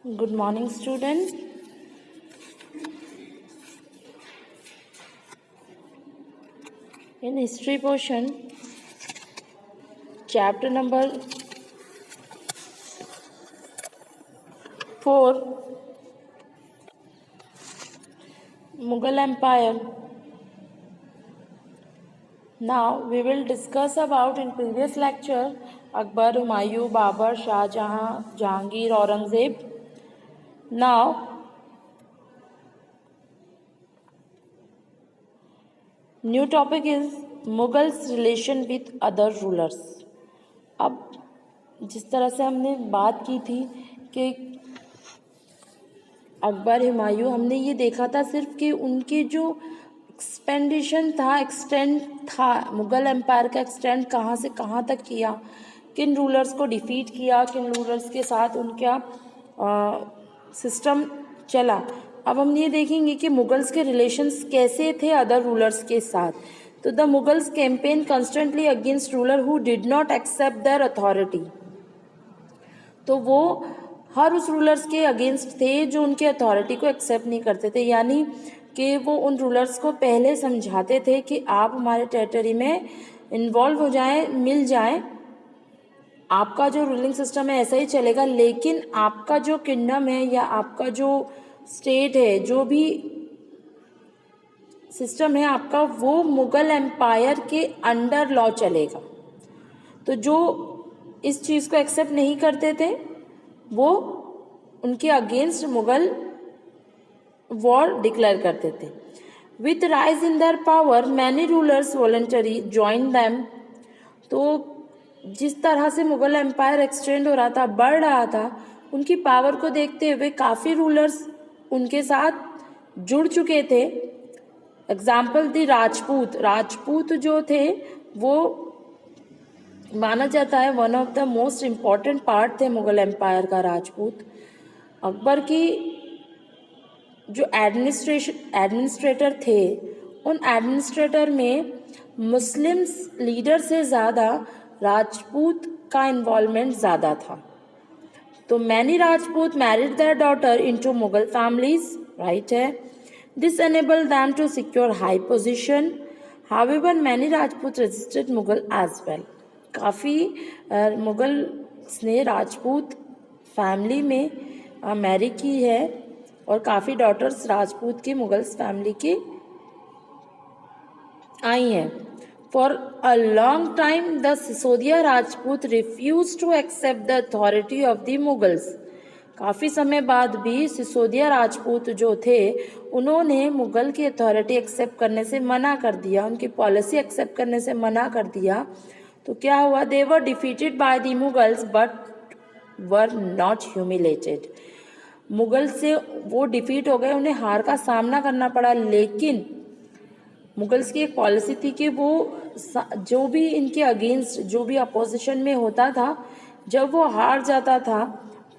Good morning, student. In history portion, chapter number 4, Mughal Empire. Now we will discuss about in previous lecture Akbar, Humayun, Babur, Shah Jahan, Jahangir, Aurangzeb. Now new topic is Mughals relation with other rulers. अब जिस तरह से हमने बात की थी कि अकबर, हुमायूं, हमने ये देखा था सिर्फ कि उनके जो एक्सटेंड था मुग़ल एम्पायर का एक्सटेंड कहाँ से कहाँ तक किया, किन रूलर्स को डिफीट किया, किन रूलर्स के साथ उनका सिस्टम चला। अब हम ये देखेंगे कि मुगल्स के रिलेशंस कैसे थे अदर रूलर्स के साथ। तो the Mughals campaign constantly against ruler who did not accept their authority. तो वो हर उस रूलर्स के अगेंस्ट थे जो उनके अथॉरिटी को एक्सेप्ट नहीं करते थे, यानी कि वो उन रूलर्स को पहले समझाते थे कि आप हमारे टेरिटरी में इन्वॉल्व हो जाएं, मिल जाएं, आपका जो रूलिंग सिस्टम है ऐसा ही चलेगा, लेकिन आपका जो किंगडम है या आपका जो स्टेट है, जो भी सिस्टम है आपका, वो मुगल एम्पायर के अंडर लॉ चलेगा। तो जो इस चीज़ को एक्सेप्ट नहीं करते थे वो उनके अगेंस्ट मुगल वॉर डिक्लेयर करते थे। With rise in their power many rulers voluntary join them. तो जिस तरह से मुगल एम्पायर एक्सटेंड हो रहा था, बढ़ रहा था, उनकी पावर को देखते हुए काफ़ी रूलर्स उनके साथ जुड़ चुके थे। एग्जाम्पल दी राजपूत जो थे वो माना जाता है one of the most important part थे मुगल एम्पायर का राजपूत। अकबर की जो एडमिनिस्ट्रेटर थे, उन एडमिनिस्ट्रेटर में मुस्लिम्स लीडर से ज़्यादा राजपूत का इन्वॉल्वमेंट ज़्यादा था। तो many Rajput married their daughter into Mughal families, right है। This enable them to secure high position. However many Rajput resisted Mughal as well. काफ़ी मुगल्स ने राजपूत फैमिली में मैरी की है और काफ़ी डॉटर्स राजपूत की मुगल्स फैमिली की आई हैं। For a long time the Sisodia Rajput refuse to accept the authority of the Mughals. काफ़ी समय बाद भी सिसोदिया राजपूत जो थे उन्होंने मुगल की अथॉरिटी एक्सेप्ट करने से मना कर दिया, उनकी पॉलिसी एक्सेप्ट करने से मना कर दिया। तो क्या हुआ? They were defeated by the Mughals but were not humiliated. Mughal से वो डिफीट हो गए, उन्हें हार का सामना करना पड़ा, लेकिन मुगल्स की एक पॉलिसी थी कि वो जो भी इनके अगेंस्ट, जो भी अपोजिशन में होता था, जब वो हार जाता था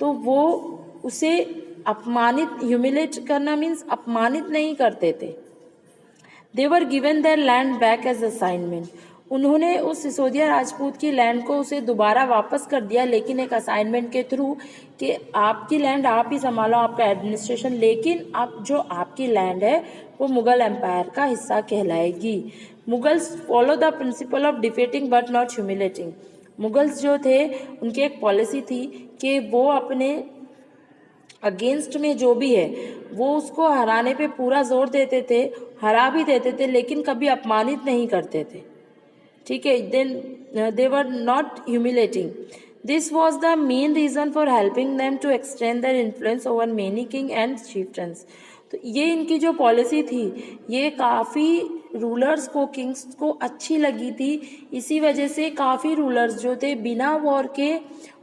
तो वो उसे अपमानित, ह्यूमिलेट करना मीन्स अपमानित नहीं करते थे। They were given their land back as assignment. उन्होंने उस सिसोदिया राजपूत की लैंड को उसे दोबारा वापस कर दिया, लेकिन एक असाइनमेंट के थ्रू कि आपकी लैंड आप ही संभालो, आपका एडमिनिस्ट्रेशन, लेकिन अब जो आपकी लैंड है वो मुगल एम्पायर का हिस्सा कहलाएगी। Mughals follow the principle of defeating but not humiliating. Mughals जो थे उनकी एक पॉलिसी थी कि वो अपने अगेंस्ट में जो भी है वो उसको हराने पे पूरा जोर देते थे, हरा भी देते थे, लेकिन कभी अपमानित नहीं करते थे। ठीक है, then they were not humiliating. This was the main reason for helping them to extend their influence over many king and chieftains. तो ये इनकी जो पॉलिसी थी ये काफ़ी रूलर्स को, किंग्स को अच्छी लगी थी। इसी वजह से काफ़ी रूलर्स जो थे बिना वॉर के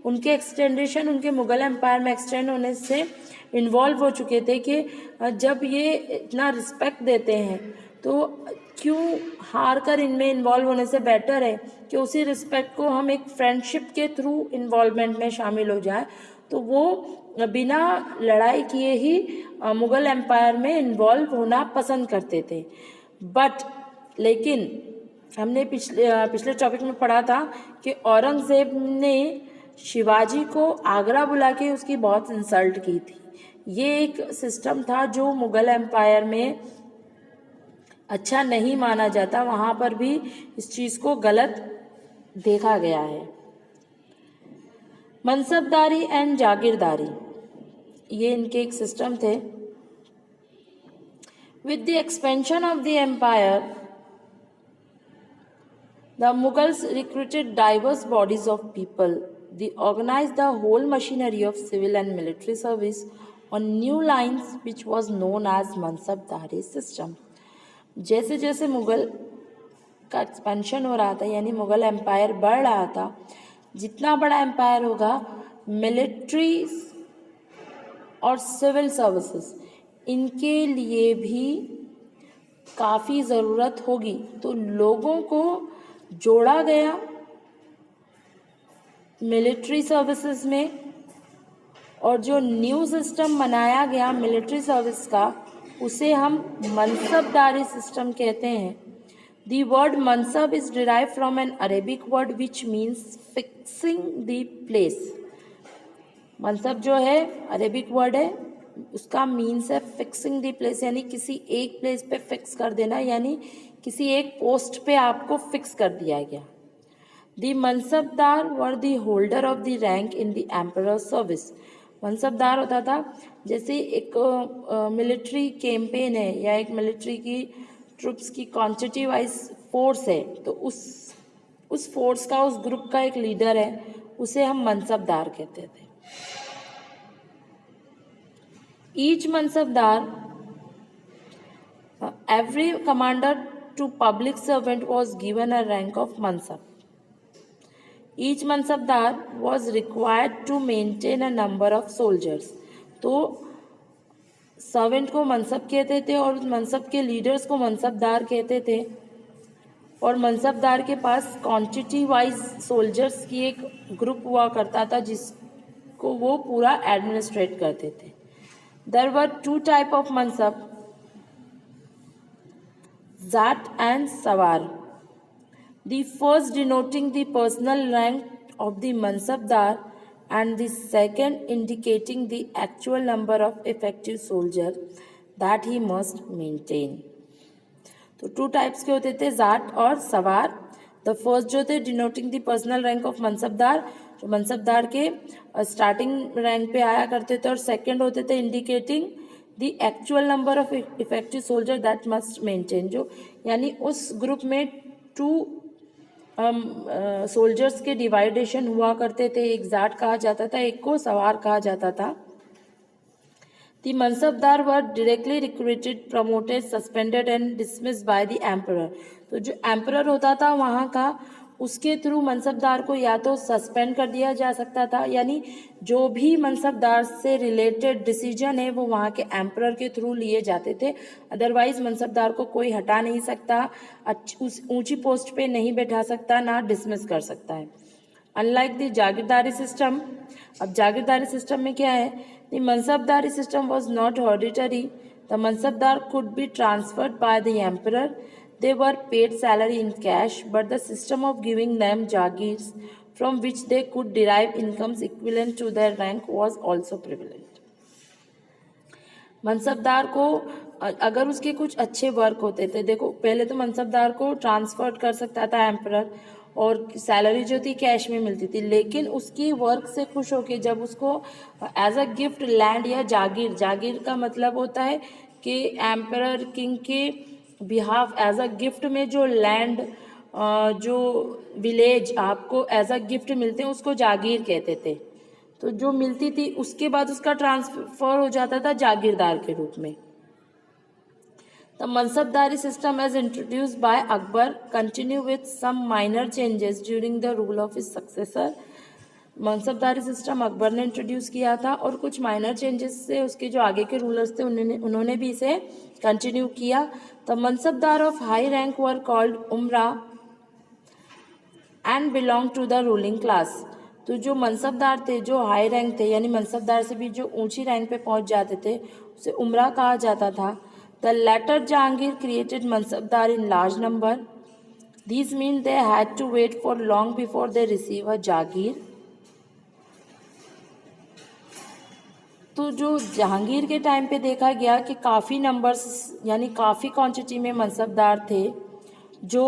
उनके एक्सटेंडेशन, उनके मुगल एम्पायर में एक्सटेंड होने से इन्वॉल्व हो चुके थे कि जब ये इतना रिस्पेक्ट देते हैं तो क्यों हार कर इनमें इन्वॉल्व होने से बेटर है कि उसी रिस्पेक्ट को हम एक फ्रेंडशिप के थ्रू इन्वॉल्वमेंट में शामिल हो जाए। तो वो बिना लड़ाई किए ही मुगल एम्पायर में इन्वॉल्व होना पसंद करते थे। बट लेकिन हमने पिछले टॉपिक में पढ़ा था कि औरंगज़ेब ने शिवाजी को आगरा बुला के उसकी बहुत इंसल्ट की थी। ये एक सिस्टम था जो मुगल एम्पायर में अच्छा नहीं माना जाता, वहाँ पर भी इस चीज़ को गलत देखा गया है। मनसबदारी एंड जागीरदारी, ये इनके एक सिस्टम थे। With the expansion of the empire, the Mughals recruited diverse bodies of people. They organized the whole machinery of civil and military service on new lines, which was known as Mansabdari system. जैसे जैसे मुगल का expansion हो रहा था, यानी Mughal empire बढ़ रहा था, जितना बड़ा एम्पायर होगा, मिलिट्री और सिविल सर्विसेज इनके लिए भी काफ़ी ज़रूरत होगी। तो लोगों को जोड़ा गया मिलिट्री सर्विसेज में, और जो न्यू सिस्टम बनाया गया मिलिट्री सर्विस का, उसे हम मनसबदारी सिस्टम कहते हैं। The word mansab is derive from an Arabic word which means fixing the place. Mansab जो है अरेबिक वर्ड है, उसका मीन्स है फिक्सिंग द प्लेस, यानी किसी एक प्लेस पे फिक्स कर देना, यानी किसी एक पोस्ट पे आपको फिक्स कर दिया गया। The mansabdar were the holder of the rank in the emperor service. Mansabdar होता था, जैसे एक मिलिट्री कैंपेन है या एक मिलिट्री की ट्रुप्स की क्वांटिटी वाइज फोर्स है, तो उस फोर्स का, उस ग्रुप का एक लीडर है, उसे हम मनसबदार कहते थे। Each mansabdar, every commander to public servant was given a rank of mansab. Each mansabdar was required to maintain a number of soldiers. तो सर्वेंट को मनसब कहते थे और मनसब के लीडर्स को मनसबदार कहते थे, और मनसबदार के पास क्वांटिटी वाइज सोल्जर्स की एक ग्रुप हुआ करता था जिसको वो पूरा एडमिनिस्ट्रेट करते थे। There were two type of mansab, Zat and Sawar. The first denoting the personal rank of the Mansabdar and the second indicating the actual number of effective soldiers that he must maintain. तो two types के होते थे, जाट और सवार। The first जो थे denoting the personal rank of mansabdar, जो मनसबदार के स्टार्टिंग रैंक पे आया करते थे, और सेकंड होते थे indicating the actual number of effective soldier that must maintain, जो यानी उस ग्रुप में टू सोल्जर्स के डिवाइडेशन हुआ करते थे। एक जाट कहा जाता था, एक को सवार कहा जाता था। The Mansabdar were directly recruited, promoted, suspended and dismissed by the emperor. तो जो एम्परर होता था वहाँ का, उसके थ्रू मनसबदार को या तो सस्पेंड कर दिया जा सकता था, यानी जो भी मनसबदार से रिलेटेड डिसीजन है वो वहाँ के एम्परर के थ्रू लिए जाते थे। अदरवाइज मनसबदार को कोई हटा नहीं सकता, उस ऊंची पोस्ट पे नहीं बैठा सकता, ना डिसमिस कर सकता है। अनलाइक द जागीरदारी सिस्टम, अब जागीरदारी सिस्टम में क्या है, the mansabdari system was not hereditary. The mansabdar could be transferred by the emperor. They were paid salary in cash, but the system of giving them jagirs from which they could derive incomes equivalent to their rank was also prevalent. Mansabdar को अगर उसके कुछ अच्छे work होते थे, देखो पहले तो मनसबदार को ट्रांसफर कर सकता था एम्परर, और सैलरी जो थी कैश में मिलती थी, लेकिन उसकी वर्क से खुश होके जब उसको एज अ गिफ्ट लैंड या जागीर, जागीर का मतलब होता है कि एम्परर किंग के बिहाफ एज अ गिफ्ट में जो लैंड, जो विलेज आपको एज अ गिफ्ट मिलते हैं उसको जागीर कहते थे। तो जो मिलती थी उसके बाद उसका ट्रांसफर हो जाता था जागीरदार के रूप में। The mansabdari system as introduced by Akbar continue with some minor changes during the rule of his successor. Mansabdari system Akbar ने इंट्रोड्यूस किया था और कुछ माइनर चेंजेस से उसके जो आगे के रूलर्स थे उन्होंने भी इसे कंटिन्यू किया। The mansabdar of high rank were called umara and belong to the ruling class. तो जो मनसबदार थे जो हाई रैंक थे, यानी मनसबदार से भी जो ऊंची रैंक पे पहुंच जाते थे, उसे उमरा कहा जाता था। The latter Jahangir created mansabdar in large number. These mean they had to wait for long before they receive a jagir. तो जो जहांगीर के टाइम पे देखा गया कि काफ़ी नंबर्स यानी काफ़ी क्वांटिटी में मनसबदार थे जो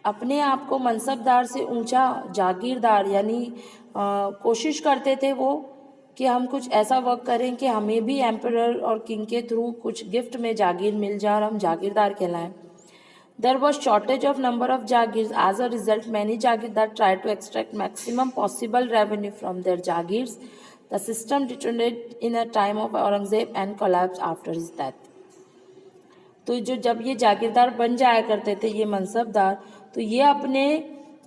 अपने आप को मनसबदार से ऊंचा जागीरदार यानी कोशिश करते थे वो कि हम कुछ ऐसा वर्क करें कि हमें भी एम्परर और किंग के थ्रू कुछ गिफ्ट में जागीर मिल जाए और हम जागीरदार कहलाएं. There was shortage of number of jagirs. As a result, many jagirdar tried to extract maximum possible revenue from their jagirs. The system deteriorated in a time of Aurangzeb and collapsed after his death. तो जो जब ये जागीरदार बन जाया करते थे ये मनसबदार, तो ये अपने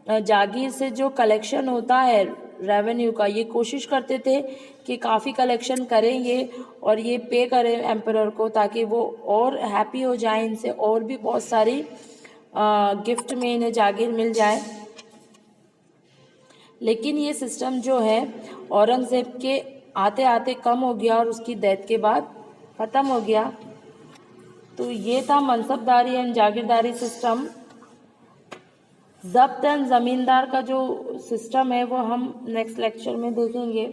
जागीर से जो कलेक्शन होता है रेवेन्यू का, ये कोशिश करते थे कि काफ़ी कलेक्शन करें ये और ये पे करें एम्परर को ताकि वो और हैप्पी हो जाए, इनसे और भी बहुत सारी गिफ्ट में इन्हें जागीर मिल जाए. लेकिन ये सिस्टम जो है औरंगज़ेब के आते आते कम हो गया और उसकी डेथ के बाद ख़त्म हो गया. तो ये था मनसबदारी एंड जागीरदारी सिस्टम. जब्त एंड ज़मींदार का जो सिस्टम है वो हम नेक्स्ट लेक्चर में देखेंगे.